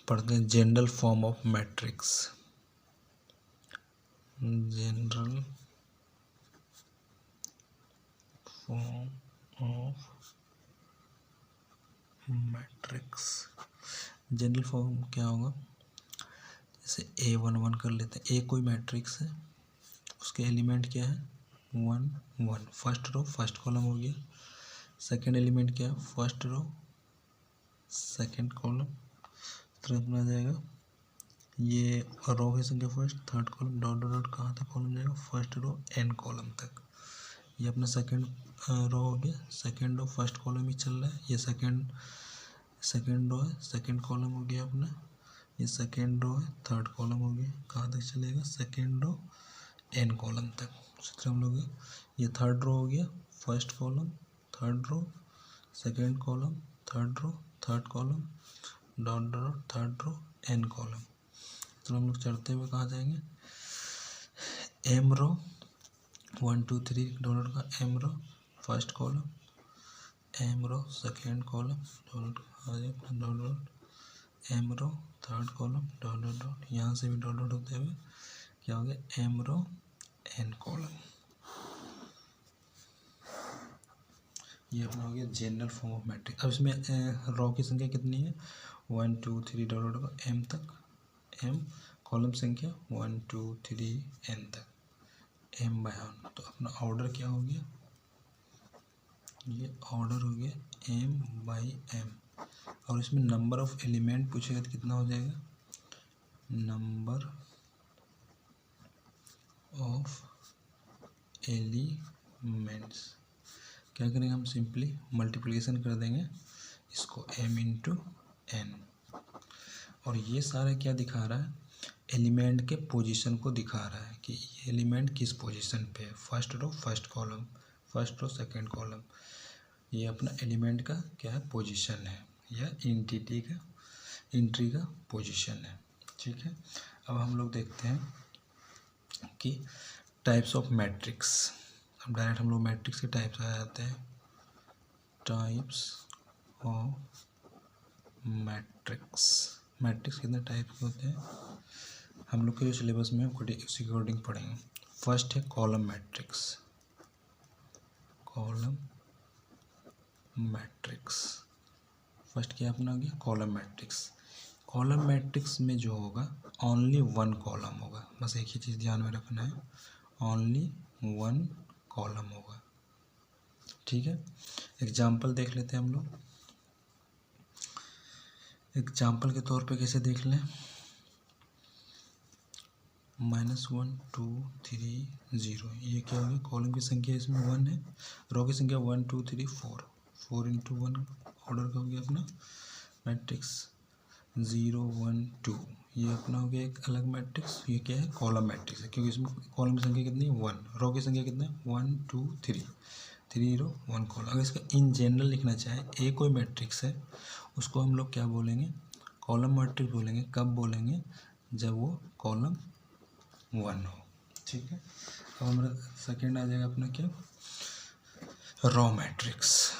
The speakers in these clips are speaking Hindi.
पढ़ते हैं general form of matrix. General form of matrix. General form क्या होगा, जैसे A11 कर लेते हैं। ए कोई मैट्रिक्स है, उसके एलिमेंट क्या है 1 1, फर्स्ट रो फर्स्ट कॉलम हो गया। सेकंड एलिमेंट क्या है, फर्स्ट रो सेकंड कॉलम। तुरंत में आ जाएगा ये रो की संख्या first, third column, dot dot dot कहाँ तक कॉलम जाएगा, फर्स्ट रो एन कॉलम तक। ये अपना सेकंड रो हो गया, सेकंड रो फर्स्ट कॉलम ही चल रहा है। ये सेकंड रो है, सेकंड कॉलम हो गया अपना। ये सेकंड रो है, थर्ड कॉलम हो गया। कहाँ तक चलेगा, सेकंड रो एन कॉलम तक। उसी तरह हम लोग ये थर्ड रो हो गया, first column third row second column third row third column dot dot third row n column. तो हम लोग चढ़ते हुए कहाँ जाएंगे, एम रो 1 2 3 डॉट का m row first column, m row second column dot dot dot m row third column dot dot dot, यहाँ से भी डॉट डॉट होते हुए क्या हो गया, एम रो एन कॉलम। ये अपना हो गया जनरल फॉर्म ऑफ मैट्रिक्स। अब इसमें रो की संख्या कितनी है, 1 2 3 डॉट डॉट का एम तक, एम कॉलम संख्या 1 2 3 एन तक, एम बाय वन। तो अपना ऑर्डर क्या हो गया, ये ऑर्डर हो गया एम बाई एम। और इसमें नंबर ऑफ एलिमेंट पूछेगा तो कितना हो जाएगा, नंबर ऑफ एलिमेंट्स। क्या करेंगे हम, सिंपली मल्टीप्लिकेशन कर देंगे इसको m इंटू एन। और ये सारा क्या दिखा रहा है, एलिमेंट के पोजीशन को दिखा रहा है कि ये एलिमेंट किस पोजीशन पे है, first row first column first row second column. ये अपना एलिमेंट का क्या है, पोजीशन है, या एंट्री का पोजीशन है। ठीक है, अब हम लोग देखते हैं कि टाइप्स ऑफ मैट्रिक्स। अब डायरेक्ट हम लोग मैट्रिक्स के टाइप्स आ जाते हैं। Types of matrix. मैट्रिक्स कितने टाइप के होते हैं, हम लोग के जो सिलेबस में उसी के अकॉर्डिंग पढ़ेंगे। फर्स्ट है column matrix. Column matrix first क्या अपना हो गया, कॉलम मैट्रिक्स। कॉलम मैट्रिक्स में जो होगा ओनली वन कॉलम होगा, बस एक ही चीज़ ध्यान में रखना है, ओनली वन कॉलम होगा। ठीक है, एग्जाम्पल देख लेते हैं हम लोग। एग्जाम्पल के तौर पे कैसे देख लें, -1 2 3 0, ये क्या होगी, कॉलम की संख्या इसमें 1 है, रो की संख्या 1 2 3 4, 4 इंटू 1 ऑर्डर का हो गया अपना मैट्रिक्स। 0 1 2 ये अपना हो गया एक अलग मैट्रिक्स। ये क्या है, कॉलम मैट्रिक्स है, क्योंकि इसमें कॉलम की संख्या कितनी है 1, रो की संख्या कितना है 1 2 3, 3 रो 1 कॉलम। अगर इसका इन जनरल लिखना चाहे, ए कोई मैट्रिक्स है, उसको हम लोग क्या बोलेंगे, कॉलम मैट्रिक्स बोलेंगे। कब बोलेंगे, जब वो कॉलम 1 हो। ठीक है, अब हमारा सेकेंड आ जाएगा अपना क्या, raw matrix.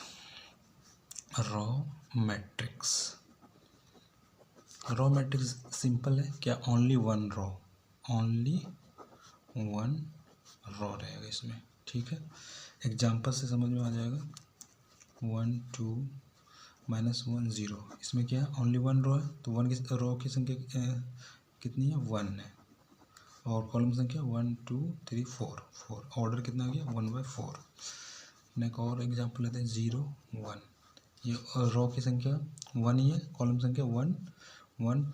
Raw matrix, raw matrix simple है क्या, only one row, only one row रहेगा इसमें। ठीक है, एग्जाम्पल से समझ में आ जाएगा। 1 2 -1 0, इसमें क्या है, ओनली वन रो है, तो वन की रो की संख्या कितनी है, 1 है, और कॉलम संख्या 1 2 3 4, ऑर्डर कितना हो गया 1/4। एक और एग्जाम्पल लेते हैं 0 1, ये रो की संख्या 1 ही है, कॉलम संख्या 1 1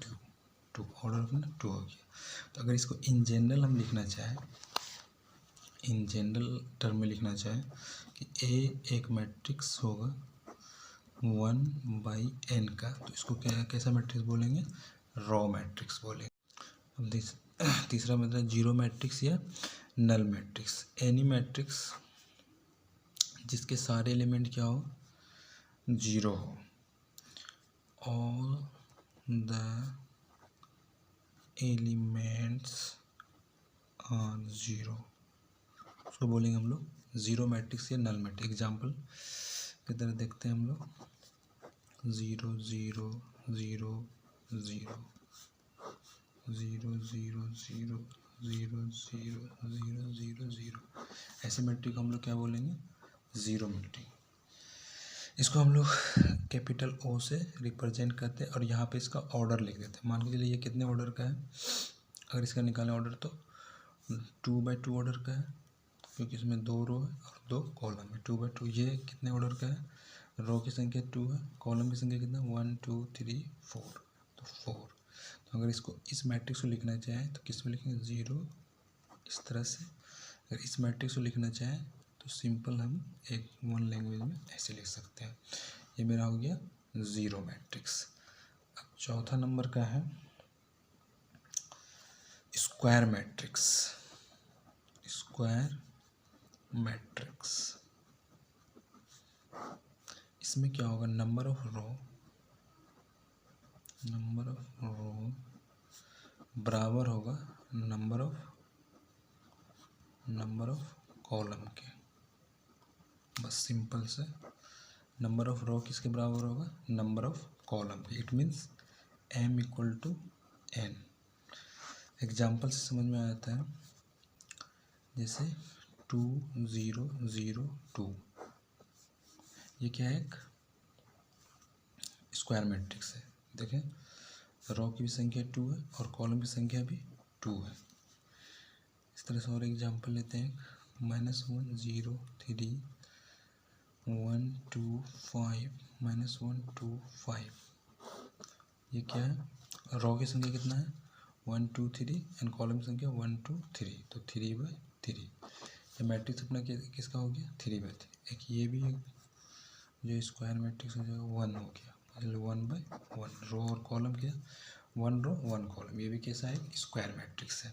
2, ऑर्डर अपना 2 हो गया। तो अगर इसको इन जनरल हम लिखना चाहें, इन जनरल टर्म में लिखना चाहें कि ए एक मैट्रिक्स होगा 1/n का, तो इसको क्या कैसा मैट्रिक्स बोलेंगे, रॉ मैट्रिक्स बोलेंगे। अब तीसरा मतलब जीरो मैट्रिक्स या नल मैट्रिक्स। एनी मैट्रिक्स जिसके सारे एलिमेंट क्या हो, जीरो हो, all the elements are zero, उसको बोलेंगे हम लोग जीरो मैट्रिक्स या नल मैट्रिक्स। एग्जाम्पल की तरह देखते हैं हम लोग, 0 0 0 0 0 0 0 0 0 0 0 0। ऐसे मैट्रिक हम लोग क्या बोलेंगे? Zero matrix. इसको हम लोग कैपिटल ओ से रिप्रेजेंट करते हैं और यहाँ पे इसका ऑर्डर लिख देते हैं। मान के चलिए ये कितने ऑर्डर का है, अगर इसका निकालें ऑर्डर तो 2/2 ऑर्डर का है, क्योंकि इसमें 2 रो है और 2 कॉलम है। 2/2 ये कितने ऑर्डर का है? रो की संख्या 2 है, कॉलम की संख्या कितना? 1 2 3 4, तो 4। तो अगर इसको इस मैट्रिक्स को लिखना चाहें तो किस में लिखेंगे? 0 इस तरह से। अगर इस मैट्रिक्स को लिखना चाहें तो सिंपल हम एक वन लैंग्वेज में ऐसे लिख सकते हैं। ये मेरा हो गया ज़ीरो मैट्रिक्स। अब चौथा नंबर का है स्क्वायर मैट्रिक्स। स्क्वायर मैट्रिक्स, इसमें क्या होगा? नंबर ऑफ रो बराबर होगा नंबर ऑफ कॉलम के। बस सिंपल से नंबर ऑफ रो किसके बराबर होगा? नंबर ऑफ कॉलम के। It means m equal to n। Example से समझ में आ जाता है, जैसे 2 0 0 2, ये क्या है? एक स्क्वायर मैट्रिक्स है। देखें, रो की भी संख्या 2 है और कॉलम की संख्या भी 2 है। इस तरह से और एग्जाम्पल लेते हैं, -1 0 3 1 2 5 -1 2 5। ये क्या है? रो की संख्या कितना है? 1 2 3 एंड कॉलम की संख्या 1 2 3, तो 3/3। ये मैट्रिक्स अपना किसका हो गया? 3/3। एक ये भी जो स्क्वायर मैट्रिक्स हो जाएगा 1 हो गया, 1/1। रो और कॉलम क्या? 1 रो 1 कॉलम। ये भी कैसा है? स्क्वायर मैट्रिक्स है।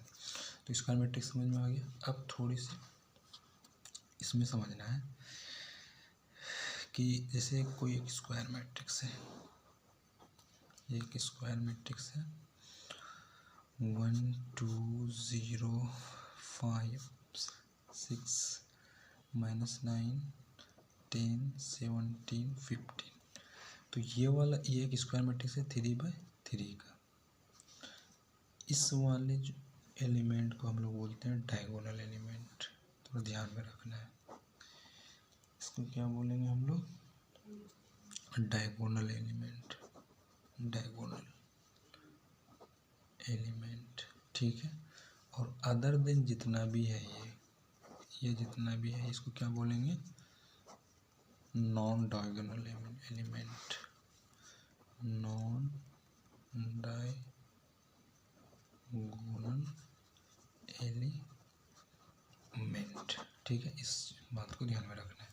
तो स्क्वायर मैट्रिक्स समझ में आ गया। अब थोड़ी सी इसमें समझना है कि जैसे कोई एक स्क्वायर मैट्रिक्स है, एक स्क्वायर मैट्रिक्स है 1 2 0 5 6 -9 10 17 15। तो ये वाला ये एक स्क्वायर मैट्रिक्स है 3/3 का। इस वाले जो एलिमेंट को हम लोग बोलते हैं डायगोनल एलिमेंट। तो ध्यान में रखना है, इसको क्या बोलेंगे हम लोग? Diagonal element. डायगोनल एलिमेंट, ठीक है। और अदर देन जितना भी है ये जितना भी है इसको क्या बोलेंगे? Non diagonal element. Non diagonal element, ठीक है। इस बात को ध्यान में रखना है।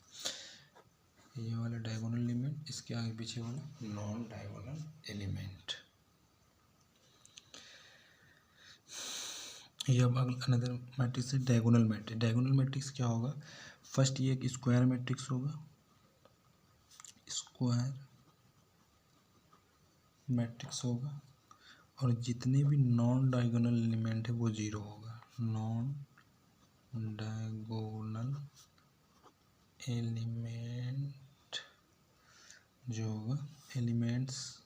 ये वाला डायगोनल एलिमेंट, इसके आगे पीछे वाला नॉन डायगोनल एलिमेंट। ये अब अनदर मैट्रिक्स है डायगोनल मैट्रिक्स। डायगोनल मैट्रिक्स क्या होगा? फर्स्ट ये एक स्क्वायर मैट्रिक्स होगा, स्क्वायर मैट्रिक्स होगा, और जितने भी नॉन डायगोनल एलिमेंट है वो 0 होगा। नॉन डायगोनल एलिमेंट जो होगा, एलिमेंट्स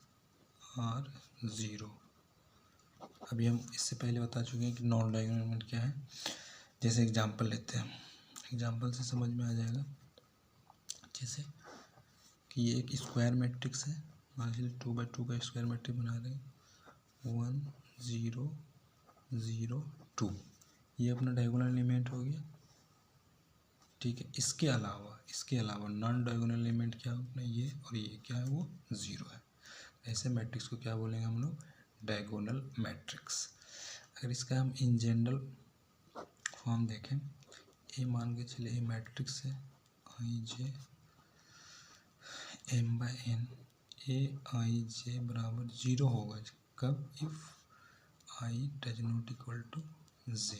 आर 0। अभी हम इससे पहले बता चुके हैं कि नॉन डायगोनल एलिमेंट क्या है। जैसे एग्जांपल लेते हैं, एग्जांपल से समझ में आ जाएगा। जैसे कि ये एक स्क्वायर मैट्रिक्स है, मान लीजिए 2/2 का स्क्वायर मैट्रिक्स बना रहे हैं 1 0 0 2। ये अपना डायगोनल एलिमेंट हो गया, ठीक है। इसके अलावा नॉन डायगोनल एलिमेंट क्या है अपना? ये और ये क्या है? वो 0 है। ऐसे मैट्रिक्स को क्या बोलेंगे हम लोग? Diagonal matrix. अगर इसका हम इन जनरल फॉर्म देखें, ये मान के चलिए ये मैट्रिक्स है IJ m/n। Aij बराबर 0 होगा कब? If I does not equal to j,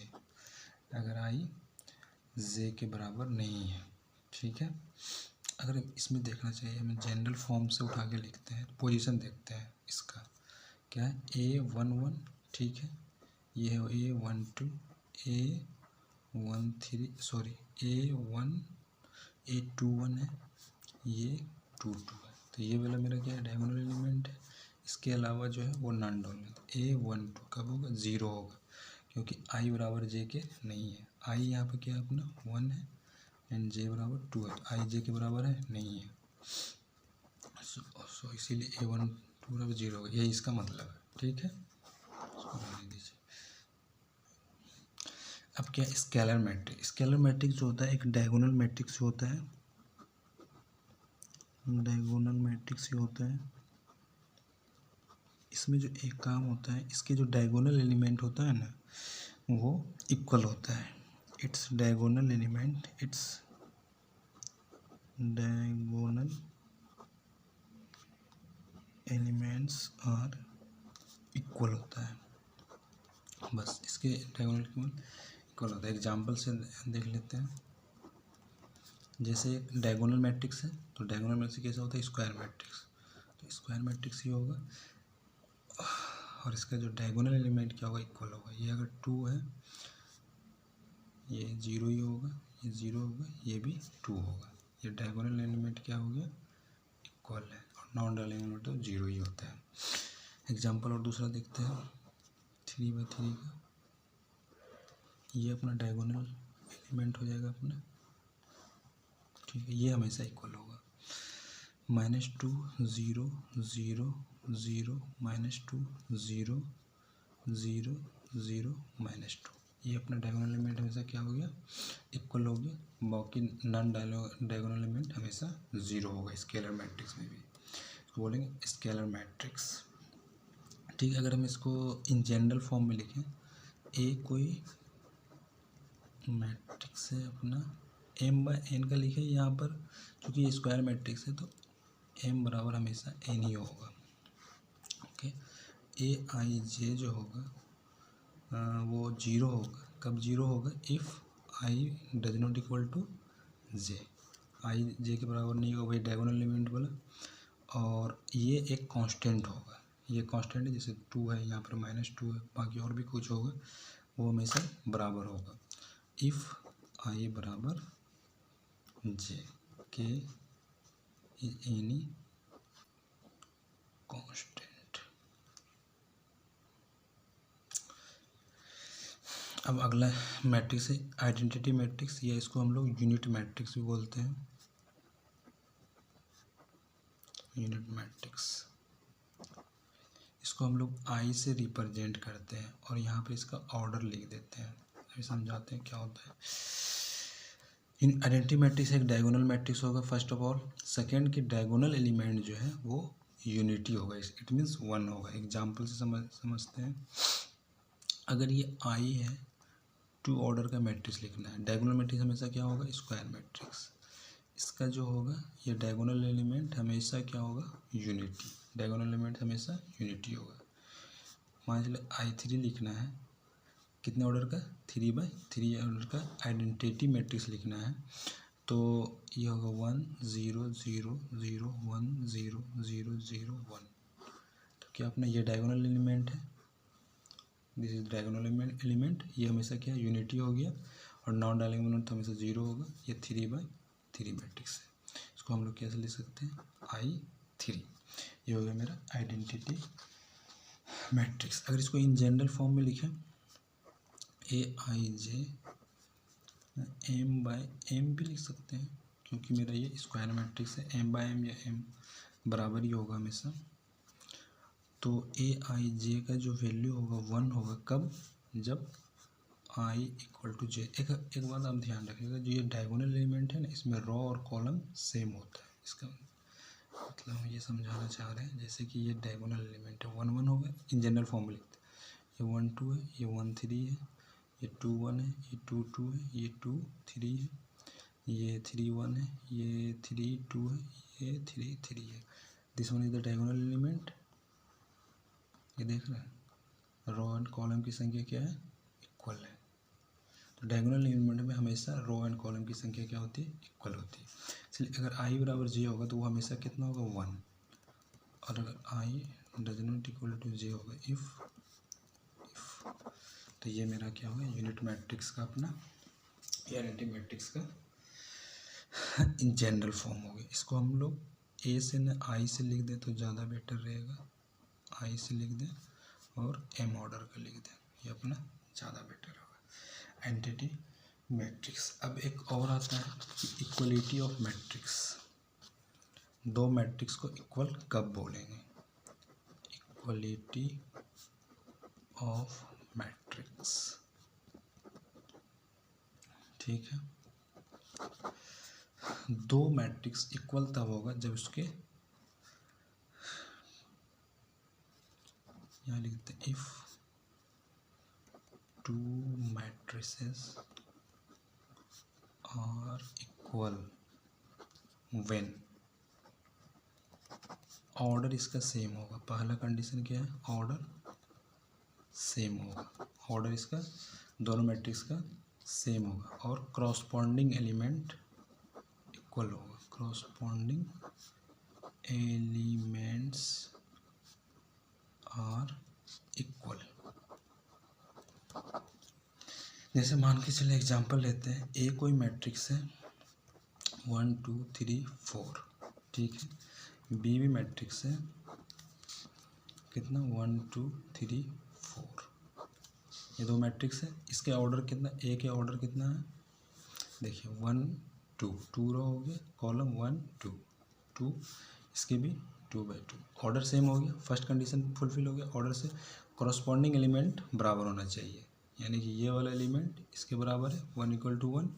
अगर I j के बराबर नहीं है, ठीक है। अगर इसमें देखना चाहिए, हमें जनरल फॉर्म से उठा के लिखते हैं, पोजीशन देखते हैं। इसका क्या है? A11, ठीक है। ये है A12 A13 सॉरी A21 है, ये 22 है। तो ये वाला मेरा क्या है? डायगोनल एलिमेंट है। इसके अलावा जो है वो नॉन डालना। तो A12 कब होगा? 0 होगा, क्योंकि i बराबर j के नहीं है। i यहाँ पे क्या है अपना 1 है एंड j बराबर 2 है। i j के बराबर है नहीं है, सो इसीलिए A12 बराबर 0 होगा। यही इसका मतलब है, ठीक है। इसको रहने दीजिए। अब क्या स्केलर मैट्रिक्स। स्केलर मैट्रिक्स जो होता है एक डायगोनल मैट्रिक्स होता है, डायगोनल मैट्रिक्स ही होता है। इसमें जो एक काम होता है, इसके जो डायगोनल एलिमेंट होता है ना वो इक्वल होता है। It's diagonal element, it's diagonal elements are equal होता है। बस इसके डायगोनल इक्वल होता है। एग्जाम्पल से देख लेते हैं। जैसे एक डायगोनल मैट्रिक्स है, तो डायगोनल मैट्रिक्स कैसा होता है? Square matrix. तो स्क्वायर मैट्रिक्स ही होगा, और इसका जो डायगोनल एलिमेंट क्या होगा? इक्वल होगा। ये अगर 2 है, ये 0 ही होगा, ये 0 होगा, ये भी 2 होगा। ये डायगोनल एलिमेंट क्या हो गया? इक्वल है। और नॉन डायगोनल एलिमेंट तो 0 ही होता है। एग्जाम्पल और दूसरा देखते हैं। 3/3 का ये अपना डायगोनल एलिमेंट हो जाएगा अपना, ठीक है। ये हमेशा इक्वल होगा। -2 0 0 0 -2 0 0 0 -2, ये अपना डायगोनल एलिमेंट हमेशा क्या हो गया? इक्वल हो गया। बाकी नॉन डायगोनल एलिमेंट हमेशा 0 होगा स्केलर मैट्रिक्स में भी। इसको बोलेंगे स्केलर मैट्रिक्स, ठीक है। अगर हम इसको इन जनरल फॉर्म में लिखें, ए कोई मैट्रिक्स है अपना m/n का लिखे यहाँ पर, क्योंकि ये स्क्वायर मैट्रिक्स है तो m बराबर हमेशा n ही होगा, ओके। Aij जो होगा वो 0 होगा। कब 0 होगा? If i does not equal to j। i j के बराबर नहीं होगा, वही डायगोनल एलिमेंट बोला। और ये एक कांस्टेंट होगा, ये कांस्टेंट है। जैसे 2 है, यहाँ पर -2 है, बाकी और भी कुछ होगा, वो हमेशा बराबर होगा। इफ़ i बराबर j के एनी कांस्टेंट। अब अगला मैट्रिक्स है आइडेंटिटी मैट्रिक्स, या इसको हम लोग यूनिट मैट्रिक्स भी बोलते हैं। यूनिट मैट्रिक्स, इसको हम लोग आई से रिप्रेजेंट करते हैं और यहाँ पे इसका ऑर्डर लिख देते हैं। अभी समझाते हैं क्या होता है। इन आइडेंटिटी मैट्रिक्स एक डायगोनल मैट्रिक्स होगा फर्स्ट ऑफ ऑल। सेकंड की डायगोनल एलिमेंट जो है वो यूनिटी होगा, इट मीन्स 1 होगा। एग्जाम्पल से समझते हैं। अगर ये आई है, 2 ऑर्डर का मैट्रिक्स लिखना है। डायगोनल मैट्रिक्स हमेशा क्या होगा? Square matrix. इसका जो होगा ये डायगोनल एलिमेंट हमेशा क्या होगा? यूनिटी। डायगोनल एलिमेंट हमेशा यूनिटी होगा। मान लीजिए I3 लिखना है, कितने ऑर्डर का? 3/3 ऑर्डर का आइडेंटिटी मैट्रिक्स लिखना है, तो ये होगा 1 0 0 0 1 0 0 0 1। तो क्या अपना ये डायगोनल एलिमेंट है, दिस इज डायगोनल एलिमेंट। ये हमेशा क्या यूनिटी हो गया, और नॉन डायगोनल एलिमेंट तो हमेशा 0 होगा। ये 3/3 मैट्रिक्स है। इसको हम लोग कैसे लिख सकते हैं? I3। ये हो गया मेरा आइडेंटिटी मैट्रिक्स। अगर इसको इन जनरल फॉर्म में लिखें, Aij m/m भी लिख सकते हैं, क्योंकि मेरा ये स्क्वायर मैट्रिक्स है। m/m या m बराबर ही होगा हमेशा। तो Aij का जो वैल्यू होगा 1 होगा। कब? जब i इक्वल टू j। एक बात आप ध्यान रखिएगा, जो ये डायगोनल एलिमेंट है ना, इसमें रो और कॉलम सेम होता है। इसका मतलब हम ये समझाना चाह रहे हैं, जैसे कि ये डायगोनल एलिमेंट है 1 1 होगा, इन जनरल फॉर्म में लिखते हैं। ये 1 2 है, ये 1 3 है, ये 2 1 है, ये 2 2 है, ये 2 3 है, ये 3 1 है, ये 3 2 है, ये 3 3 है। This one is the diagonal element. ये देख रहे हैं, रो एंड कॉलम की संख्या क्या है? इक्वल है। तो डायगोनल एलिमेंट में हमेशा रो एंड कॉलम की संख्या क्या होती है? इक्वल होती है। इसलिए अगर i बराबर j होगा तो वो हमेशा कितना होगा? 1। और अगर i does not equal to j होगा, इफ तो ये मेरा क्या होगा? यूनिट मैट्रिक्स का अपना आइडेंटिटी मैट्रिक्स का इन जनरल फॉर्म हो गया। इसको हम लोग a से न i से लिख दें तो ज़्यादा बेटर रहेगा। आई से लिख दें और एम ऑर्डर का लिख दें, ये अपना ज़्यादा बेटर होगा। Entity matrix. अब एक और आता है इक्वलिटी ऑफ मैट्रिक्स। दो मैट्रिक्स को इक्वल कब बोलेंगे? इक्वलिटी ऑफ मैट्रिक्स, ठीक है। दो मैट्रिक्स इक्वल तब होगा जब उसके, यहाँ लिखते हैं if two matrices are equal when order इसका सेम होगा। पहला कंडीशन क्या है? ऑर्डर सेम होगा, ऑर्डर इसका दोनों मैट्रिक्स का सेम होगा और क्रॉसपॉन्डिंग एलिमेंट इक्वल होगा। Corresponding elements are equal. जैसे मान के चले एग्जांपल लेते हैं, ए कोई मैट्रिक्स है 1 2 3 4, ठीक है। बी भी मैट्रिक्स है कितना 1 2 3 4, ये दो मैट्रिक्स है। इसके ऑर्डर कितना, ए के ऑर्डर कितना है? देखिए 1 2 2 रो हो गया, कॉलम 1 2 2, इसके भी 2/2, ऑर्डर सेम हो गया। फर्स्ट कंडीशन फुलफिल हो गया, ऑर्डर से कॉरस्पॉन्डिंग एलिमेंट बराबर होना चाहिए, यानी कि ये वाला एलिमेंट इसके बराबर है। 1 = 1,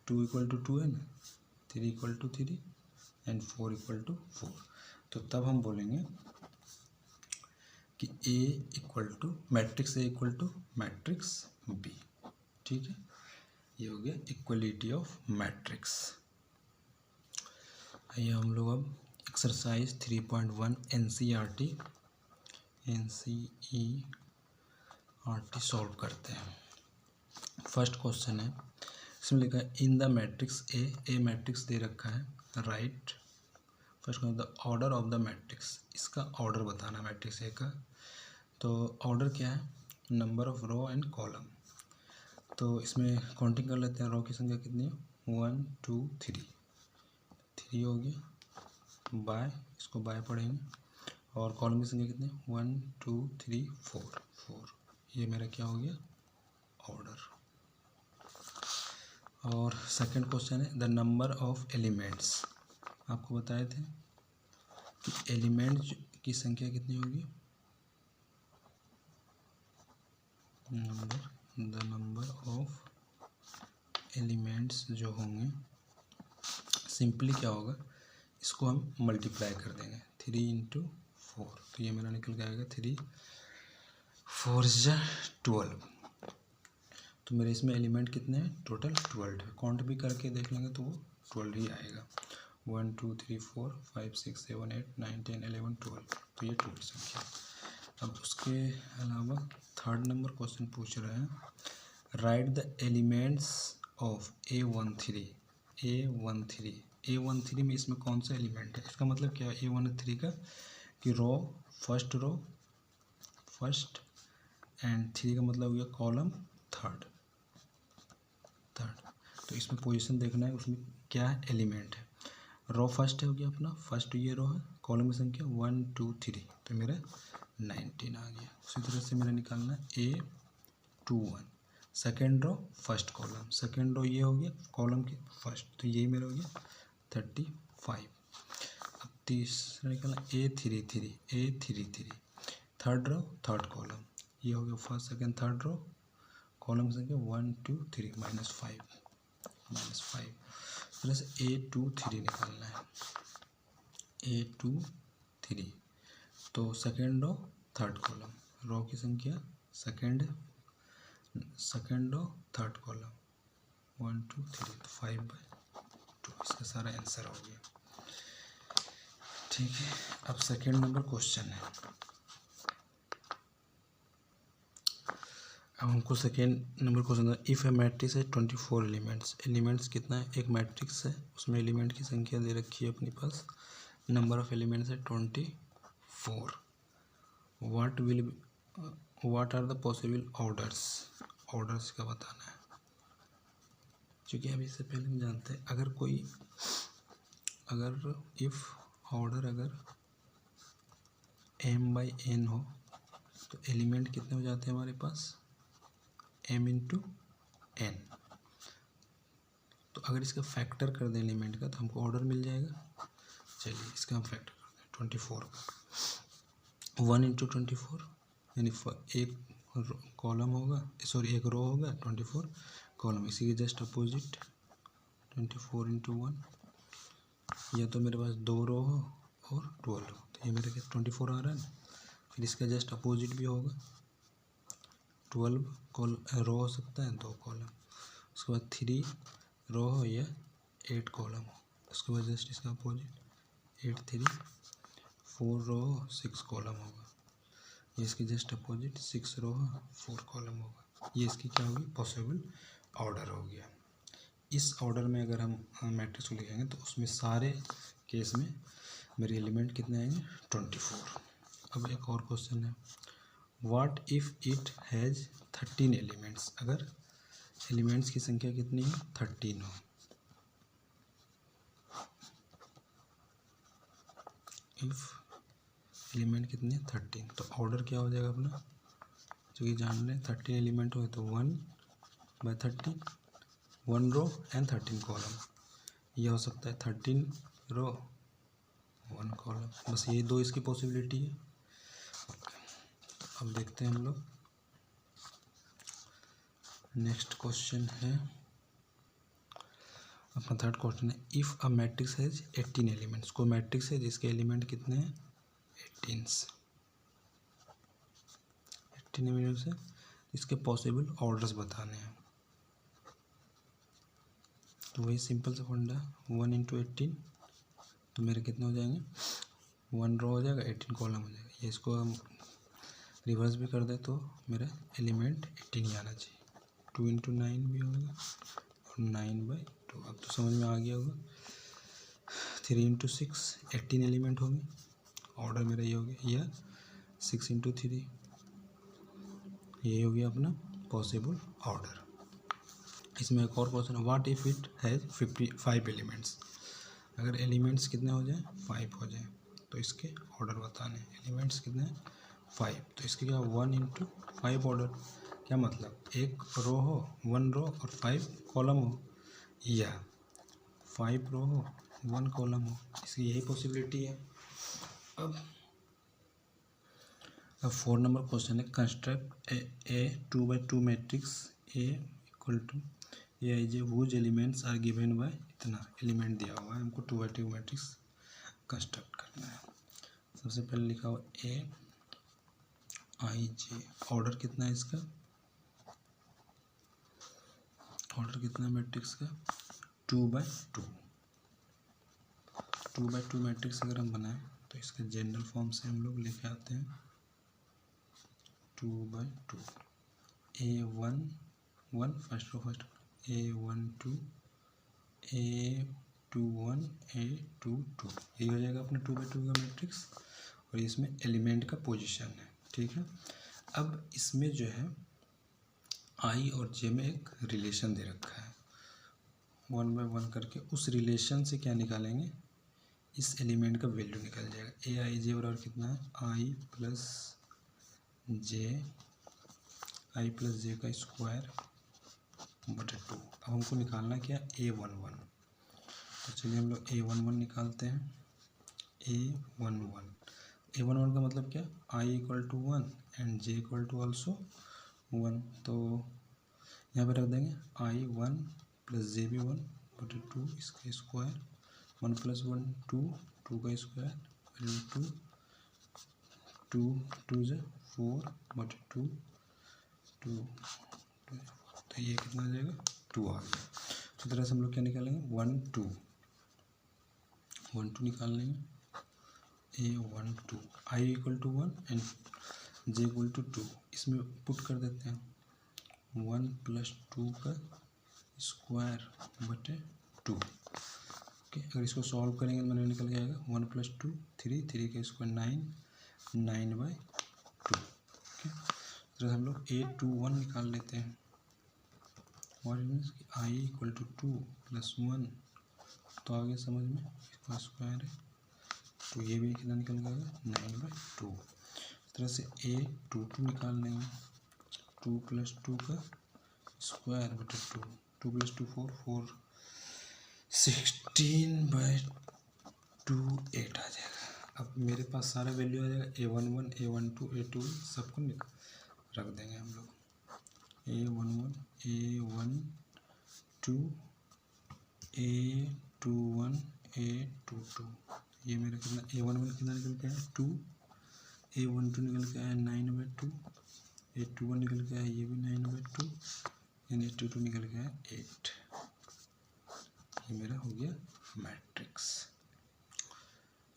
2 = 2 है ना, 3 = 3 एंड 4 = 4। तो तब हम बोलेंगे कि matrix A equal to matrix B, ठीक है। ये हो गया इक्वलिटी ऑफ मैट्रिक्स। आइए हम लोग अब एक्सरसाइज 3.1 एनसीईआरटी सॉल्व करते हैं। फर्स्ट क्वेश्चन है, इसमें लिखा है in the matrix a matrix दे रखा है, right first the order of the matrix. इसका ऑर्डर बताना मैट्रिक्स ए का। तो ऑर्डर क्या है? Number of row and column. तो इसमें काउंटिंग कर लेते हैं, रो की संख्या कितनी है? 1 2 3 हो गया, बाय इसको बाय पढ़ेंगे। और कॉलम की संख्या कितनी है? 1 2 3 4। ये मेरा क्या हो गया? ऑर्डर। और सेकंड क्वेश्चन है द नंबर ऑफ एलिमेंट्स। आपको बताए थे कि एलिमेंट की संख्या कितनी होगी? द नंबर ऑफ एलिमेंट्स जो होंगे, सिंपली क्या होगा, इसको हम मल्टीप्लाई कर देंगे 3 × 4, तो ये मेरा निकल के आएगा 3 4 = 12। तो मेरे इसमें एलिमेंट कितने हैं? टोटल 12 है। काउंट भी करके देख लेंगे तो वो 12 ही आएगा। 1 2 3 4 5 6 7 8 9 10 11 12, तो ये 12 संख्या। अब उसके अलावा थर्ड नंबर क्वेश्चन पूछ रहे हैं, right the elements of A13 में इसमें कौन सा एलिमेंट है? इसका मतलब क्या है A13 का, कि फर्स्ट रो फर्स्ट एंड 3 का मतलब हो गया कॉलम थर्ड। तो इसमें पोजीशन देखना है, उसमें क्या है? एलिमेंट है। रो फर्स्ट हो गया अपना, फर्स्ट ये रो है, कॉलम की संख्या 1 2 3, तो मेरा 19 आ गया। उसी तरह से मेरा निकालना है A21, second row first column, second row ये हो गया कॉलम के फर्स्ट, तो ये मेरा हो गया 35। अब तीसरा निकालना A33, third row third column, ये हो गया first second third row, column की संख्या 1 2 3 -5। फिर से A23 निकालना है, A23, तो सेकेंड रो थर्ड कॉलम, रो की संख्या सेकेंड रो थर्ड कॉलम 1 2 3, तो 5/2, इसका सारा आंसर हो गया, ठीक है। अब सेकेंड नंबर क्वेश्चन है, अब हमको सेकेंड नंबर क्वेश्चन है, इफ़ ए मैट्रिक्स है 24 एलिमेंट्स कितना है? एक मैट्रिक्स है, उसमें एलिमेंट की संख्या दे रखी है अपने पास, नंबर ऑफ एलिमेंट्स है 24। What are the possible orders का बताना है। क्योंकि अभी इससे पहले हम जानते हैं, अगर m/n हो तो एलिमेंट कितने हो जाते हैं हमारे पास, m × n। तो अगर इसका फैक्टर कर दें एलिमेंट का तो हमको ऑर्डर मिल जाएगा। चलिए इसका हम फैक्टर कर दें 24 का। 1 × 24 यानी एक कॉलम होगा, सॉरी एक रो होगा, 24 कॉलम। इसी के जस्ट अपोजिट 24 × 1, या तो मेरे पास 2 रो हो और 12 हो, तो ये मेरे के 24 आ रहा है ना। फिर इसका जस्ट अपोजिट भी होगा, 12 रो हो सकता है, 2 कॉलम। उसके बाद 3 रो हो या 8 कॉलम हो। उसके बाद जस्ट इसका अपोजिट 8 3 4 रो हो 6 कॉलम होगा। ये इसके जस्ट अपोजिट 6 रो हो 4 कॉलम होगा। ये इसकी क्या होगी, पॉसिबल ऑर्डर हो गया। इस ऑर्डर में अगर हम मैट्रिक्स को लिखेंगे तो उसमें सारे केस में मेरे एलिमेंट कितने आएंगे, 24। अब एक और क्वेश्चन है, what if it has 13 elements. अगर एलिमेंट्स की संख्या कितनी है, 13 हो। इफ एलिमेंट कितने, 13, तो ऑर्डर क्या हो जाएगा अपना, जो कि जान लें 13 एलिमेंट हो तो 1/13, 1 रो एंड 13 कॉलम। यह हो सकता है 13 रो 1 कॉलम, बस ये 2 इसकी पॉसिबिलिटी है। अब देखते हैं हम लोग नेक्स्ट क्वेश्चन है अपना थर्ड क्वेश्चन है, if a matrix has 18 elements. कोई मैट्रिक्स है जिसके एलिमेंट कितने हैं, 18 एलिमेंट्स है, इसके पॉसिबल ऑर्डर्स बताने हैं। तो वही सिंपल सा फंडा, 1 × 18 तो मेरे कितने हो जाएंगे, 1 रो हो जाएगा, 18 कॉलम हो जाएगा। ये इसको हम रिवर्स भी कर दें तो मेरा एलिमेंट 18 ही आना चाहिए। 2 × 9 भी होगा और 9/2। अब तो समझ में आ गया होगा। 3 × 6 18 एलिमेंट होंगे, ऑर्डर मेरा ये हो गया, या 6 × 3 ये हो गया अपना पॉसिबल ऑर्डर। इसमें एक और क्वेश्चन है, what if it has 55 elements. अगर एलिमेंट्स कितने हो जाए, 5 हो जाए, तो इसके ऑर्डर बताने हैं। एलिमेंट्स कितने हैं, 5, तो इसके क्या 1 × 5 ऑर्डर। क्या मतलब, एक रो हो, 1 रो और 5 कॉलम हो, या 5 रो हो 1 कॉलम हो, इसकी यही पॉसिबिलिटी है। अब 4 नंबर क्वेश्चन है, construct a 2/2 matrix A equal to A whose elements are given by इतना। एलिमेंट दिया हुआ है, हमको 2/2 मैट्रिक्स कंस्ट्रक्ट करना है। सबसे पहले लिखा हुआ AIJ, ऑर्डर कितना है इसका, ऑर्डर कितना है मैट्रिक्स का, 2/2। 2/2 मैट्रिक्स अगर हम बनाएं तो इसका जनरल फॉर्म से हम लोग लेके आते हैं 2/2। A1 1 first A1 2 A2 1 A2 2, ये हो जाएगा अपना 2/2 का मैट्रिक्स। और इसमें एलिमेंट का पोजीशन है, ठीक है। अब इसमें जो है I और J में एक रिलेशन दे रखा है 1/1 करके। उस रिलेशन से क्या निकालेंगे, इस एलिमेंट का वैल्यू निकल जाएगा। AIJ बराबर कितना है, I प्लस जे का स्क्वायर बटे 2। अब हमको निकालना क्या, A11। तो चलिए हम लोग A11 निकालते हैं। A11 का मतलब क्या, I = 1 एंड J = also 1। तो यहाँ पे रख देंगे I1 + J भी 1 बटे 2, इसका स्क्वायर 1 + 1 2, 2 का स्क्वायर 2, 2 2 से 4 बटे 2, 2 तो ये कितना आ जाएगा, 2 आ गया। तो तरह से हम लोग क्या निकालेंगे, 1 2 निकाल लेंगे। A12 I = 1 एंड J = 2, इसमें पुट कर देते हैं 1 + 2 का स्क्वायर बटे 2। ओके, अगर इसको सॉल्व करेंगे तो मैंने निकल जाएगा 1 + 2 3, 3 का स्क्वायर 9, 9/2। ओके, तो हम लोग A21 निकाल लेते हैं। और I = 2 + 1, तो आगे समझ में, इसका स्क्वायर है तो ये भी कितना निकल गया 9/2। इस तरह से A22 निकाल लेंगे, 2 + 2 का स्क्वायर बटे 2, 2 + 2 4, 4 16/2 8 आ जाएगा। अब मेरे पास सारा वैल्यू आ जाएगा, A11 A12 A21 सबको रख देंगे हम लोग, A11 A12 A21 A22। ये मेरा कितना A11 कितना निकल के आया 2, A12 निकल के आया 9/2, A21 निकल के आया ये भी 9/2, यानी A22 निकल के आया 8। ये मेरा हो गया मैट्रिक्स।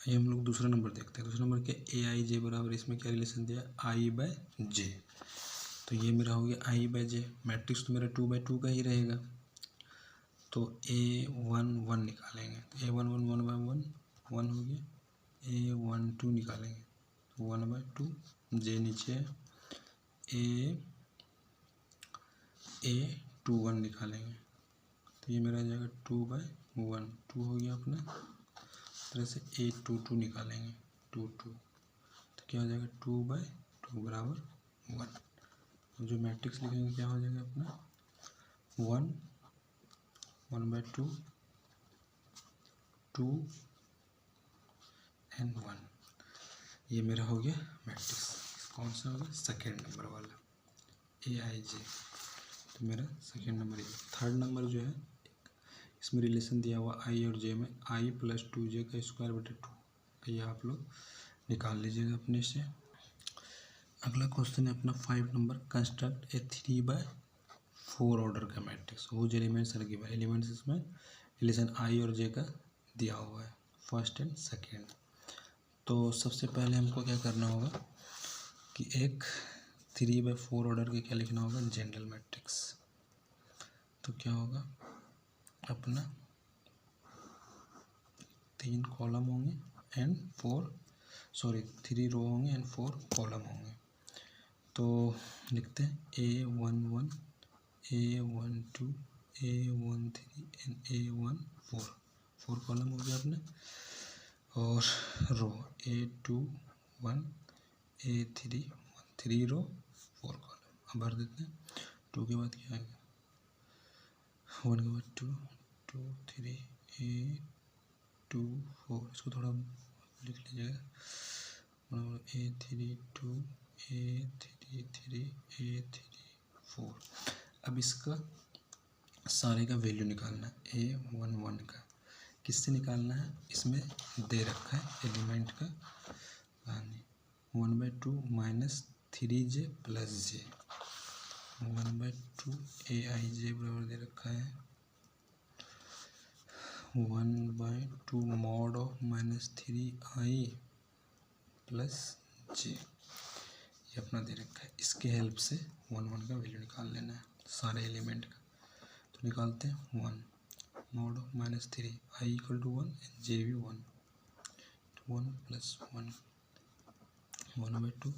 ये हम लोग दूसरा नंबर देखते हैं। दूसरा नंबर क्या AIJ बराबर, इसमें क्या रिलेशन दिया I/J। तो ये मेरा हो गया I/J। मैट्रिक्स तो मेरा 2/2 का ही रहेगा, तो A11 निकालेंगे, तो A11 1/1 1 हो गया, A12 निकालेंगे तो 1/2, J नीचे है, A21 निकालेंगे तो ये मेरा आ जाएगा 2/1, 2 हो गया अपना। इस तरह से A22 निकालेंगे 2 तो क्या हो जाएगा 2/2 बराबर 1। जो मैट्रिक्स लिखेंगे क्या हो जाएगा अपना 1 1/2 2 and 1। ये मेरा हो गया मैट्रिक्स। कौन सा होगा सेकेंड नंबर वाला AIJ, तो मेरा सेकेंड नंबर। ये थर्ड नंबर जो है इसमें रिलेशन दिया हुआ I और J में, I + 2J का स्क्वायर बटे 2। ये आप लोग निकाल लीजिएगा अपने से। अगला क्वेश्चन है अपना 5 नंबर, कंस्ट्रक्ट ए 3/4 ऑर्डर का matrix whose elements are given. Elements इसमें रिलेशन I और J का दिया हुआ है, फर्स्ट एंड सेकेंड। तो सबसे पहले हमको क्या करना होगा कि एक 3/4 ऑर्डर के क्या लिखना होगा जनरल मैट्रिक्स। तो क्या होगा अपना 3 कॉलम होंगे एंड 3 रो होंगे एंड 4 कॉलम होंगे। तो लिखते हैं A11 A12 A13 and A14, 4 column हो गया अपने, और रो A21 A31, 3 रो 4 कॉलम। अब भर देते हैं। 2 के बाद क्या आएगा 1 के बाद 2 2 3 A2 4, इसको थोड़ा लिख लीजिएगा, A32 A33 A34। अब इसका सारे का वैल्यू निकालना है A11 का। किससे निकालना है, इसमें दे रखा है एलिमेंट का 1/2 - 3J + J, 1/2 AIJ बराबर दे रखा है 1/2 mod of -3I + J। ये अपना दे रखा है, इसके हेल्प से 1 का वैल्यू निकाल लेना है सारे एलिमेंट का। तो निकालते हैं 1 mod of -3 I = 1 and J भी 1, 1 + 1 1/2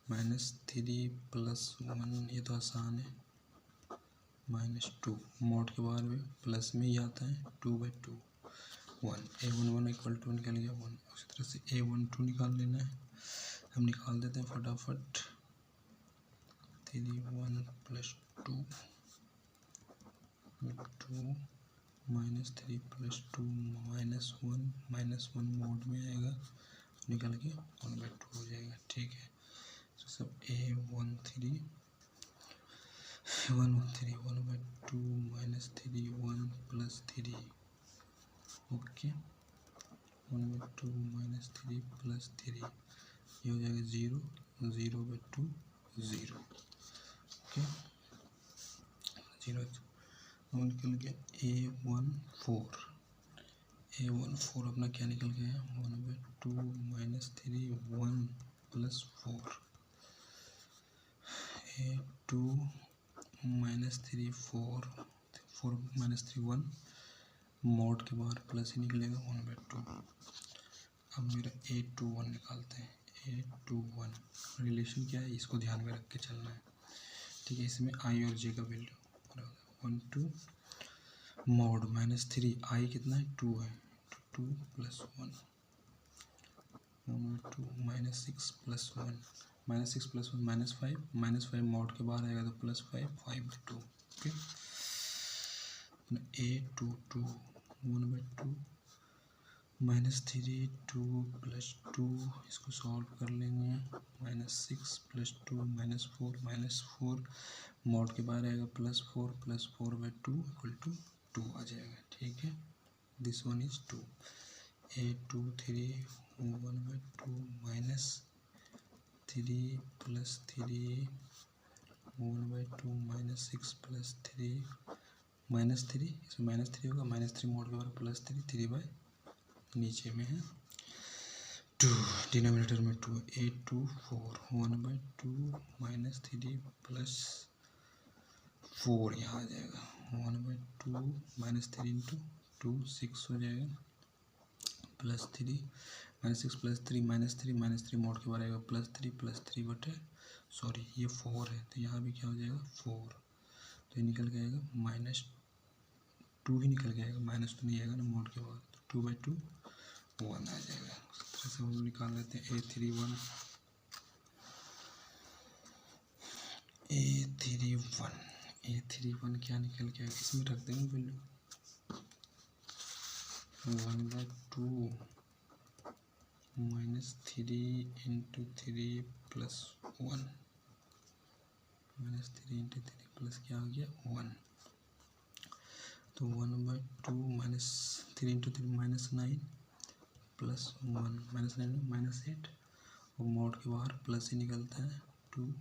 -3 + 1, ये तो आसान है, -2 mod के बाहर में प्लस में ही आता है 2/2 1। A11 = 1 निकल गया 1। उसी तरह से A12 निकाल लेना है, हम निकाल देते हैं फटाफट। 3 1 + 2 2 -3 + 2 -1 मोड में आएगा, निकल के 1/2 हो जाएगा। ठीक है, तो सब A13 1/2 -3 1 + 3, ओके 1/2 -3 + 3, ये हो जाएगा 0 0/2 0, ओके 0। और निकल गया A14 अपना क्या निकल गया 1/2 -3 1 + 4, A2 -3 4 4 -3 1, मोड के बाहर प्लस ही निकलेगा 1/2। अब मेरा A21 निकालते हैं। A21 रिलेशन क्या है, इसको ध्यान में रख के चलना है। ठीक है, इसमें I और J का वैल्यू 1 2 मोड -3 I कितना है 2 है, 2 + 1 1/2 -6 + 1 -6 + 1 -5 मॉड के बाहर आएगा तो +5 5/2। ओके, A22 1/2 -3 2 + 2 इसको सॉल्व कर लेंगे। -6 + 2 -4 मॉड के बाहर आएगा +4 4/2 = 2 आ जाएगा। ठीक है, दिस वन इज 2। A23 1/2 -3 + 3 1/2 -6 + 3 -3 इसमें -3 होगा, -3 मोड़ के बाद +3 3/, नीचे में है 2, डिनोमिनेटर में 2। A24 1/2 -3 + 4 यहाँ आ जाएगा 1/2 -3 × 2 6 हो जाएगा +3 -6 + 3 -3 मोड़ के बाद आएगा +3 सॉरी ये 4 है तो यहाँ भी क्या हो जाएगा 4, तो ये निकल के आएगा -2 ही निकल के आएगा, माइनस तो नहीं आएगा ना मोड के बाद, तो 2/2 1 आ जाएगा। उस तरह से हम लोग निकाल लेते हैं A31 क्या निकल के आएगा, इसमें रख देंगे वैल्यू 1/2 -3 × 3 + 1 -3 × 3 प्लस क्या हो गया 1, तो 1/2 -3 × 3 -9 + 1 -9 -8 और मोड के बाहर प्लस ही निकलता है 2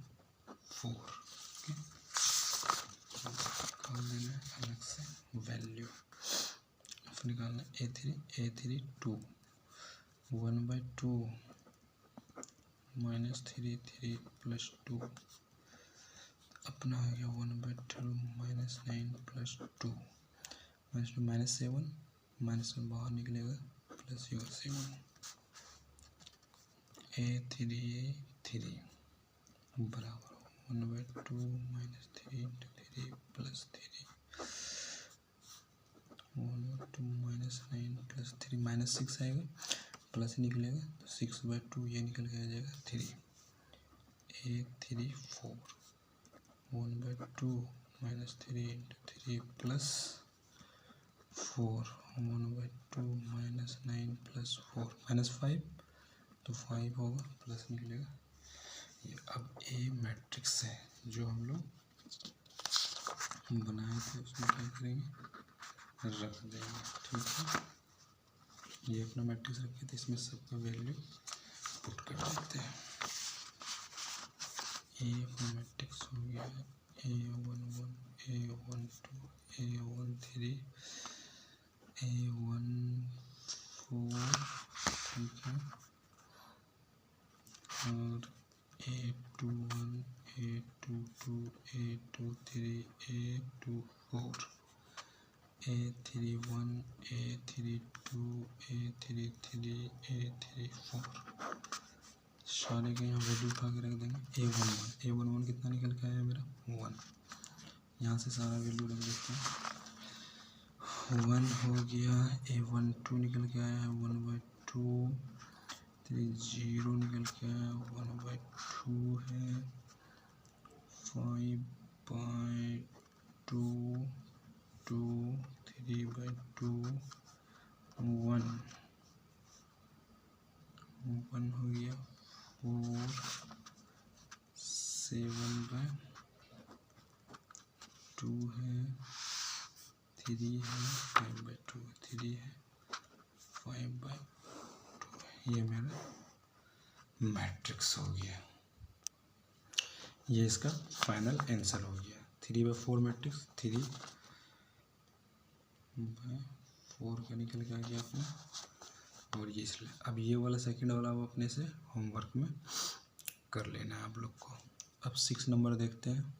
4। ओके, निकाल देना अलग से वैल्यू, फिर निकालना A32 1/2 -3 + 2 अपना हो गया 1/2 -9 + 2 -7 -1 बाहर निकलेगा +7। A33 बराबर 1/2 -3 × 3 + 3 1/2 -9 + 3 -6 आएगा, प्लस ही निकलेगा तो 6/2 ये निकल के आ जाएगा 3। A34 1/2 -3 × 3 + 4 1/2 -9 + 4 -5 तो 5 होगा, प्लस निकलेगा ये। अब ए मैट्रिक्स है जो हम लोग बनाए थे, उसमें क्या करेंगे रख देंगे। ठीक है, ये अपना मैट्रिक्स रखे थे, इसमें सबका वैल्यू पुट कर देते हैं। ए अपना मैट्रिक्स हो गया A11 A12 A13 A14, ठीक है, और A21 A22 A23 A24 A31 A32 A33 A34 सारे के यहाँ वैल्यू उठा के रख देंगे। A11 कितना निकल के आया मेरा 1, यहाँ से सारा वैल्यू रख देते हैं। 1 हो गया, A12 निकल के आया है 1/2, 0 निकल के आया 1/2 है, 5/2 2 3/2 1 हो गया 4 7/2 है, 3 है 5/2 3 है 5/2 है। ये मेरा मैट्रिक्स हो गया, ये इसका फाइनल आंसर हो गया। 3/4 मैट्रिक्स 3/4 का निकल के आ गया अपना, और ये इसलिए अब ये वाला सेकंड वाला वो अपने से होमवर्क में कर लेना है आप लोग को। अब 6 नंबर देखते हैं।